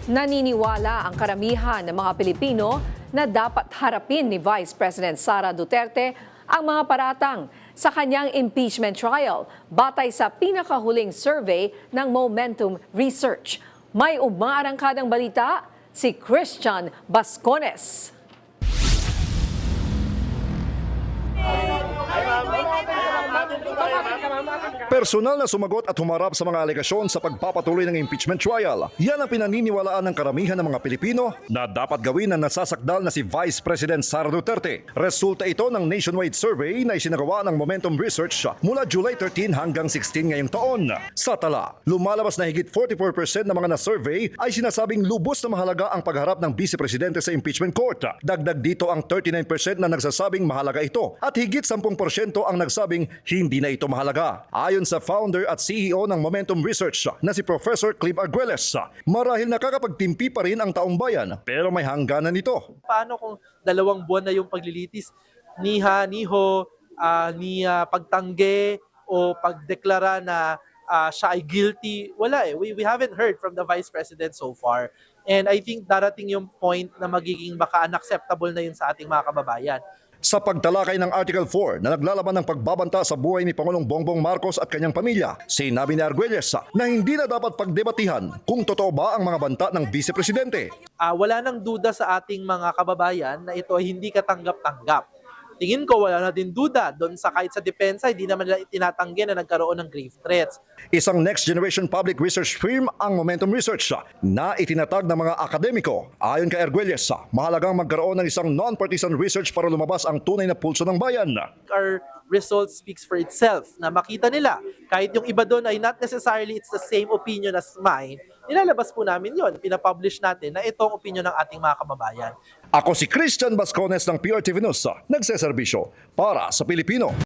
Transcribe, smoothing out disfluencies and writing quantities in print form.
Naniniwala ang karamihan ng mga Pilipino na dapat harapin ni Vice President Sara Duterte ang mga paratang sa kanyang impeachment trial batay sa pinakahuling survey ng Momentum Research. May umaarangkadang balita si Christian Bascones. Personal na sumagot at humarap sa mga alegasyon sa pagpapatuloy ng impeachment trial. Yan ang pinaniniwalaan ng karamihan ng mga Pilipino na dapat gawin ng nasasakdal na si Vice President Sara Duterte. Resulta ito ng nationwide survey na isinagawa ng Momentum Research mula July 13 hanggang 16 ngayong taon. Sa tala, lumalabas na higit 44% ng mga na-survey ay sinasabing lubos na mahalaga ang pagharap ng Vice Presidente sa impeachment court. Dagdag dito ang 39% na nagsasabing mahalaga ito at higit 10% ang nagsabing hindi na ito mahalaga. Ayon sa founder at CEO ng Momentum Research na si Professor Clive Arguelles, marahil nakakapagtimpi pa rin ang taong bayan pero may hangganan ito. Paano kung 2 buwan na yung paglilitis, niho, pagtanggi o pagdeklara na siya ay guilty? Wala eh. We haven't heard from the Vice President so far. And I think darating yung point na magiging baka unacceptable na yun sa ating mga kababayan. Sa pagtalakay ng Article 4 na naglalaban ng pagbabanta sa buhay ni Pangulong Bongbong Marcos at kanyang pamilya, sinabi ni Arguelles na hindi na dapat pagdebatihan kung totoo ba ang mga banta ng Vice Presidente. Wala nang duda sa ating mga kababayan na ito ay hindi katanggap-tanggap. Tingin ko wala na din duda doon sa kahit sa depensa, hindi naman nila itinatanggi na nagkaroon ng grave threats. Isang next generation public research firm ang Momentum Research na itinatag ng mga akademiko. Ayon kay Arguelles, mahalagang magkaroon ng isang non-partisan research para lumabas ang tunay na pulso ng bayan. Our result speaks for itself, na makita nila kahit yung iba doon ay not necessarily it's the same opinion as mine, nilalabas po namin yon, pinapublish natin na itong opinion ng ating mga kababayan. Ako si Christian Bascones ng PRTV News, nagseserbisyo para sa Pilipino.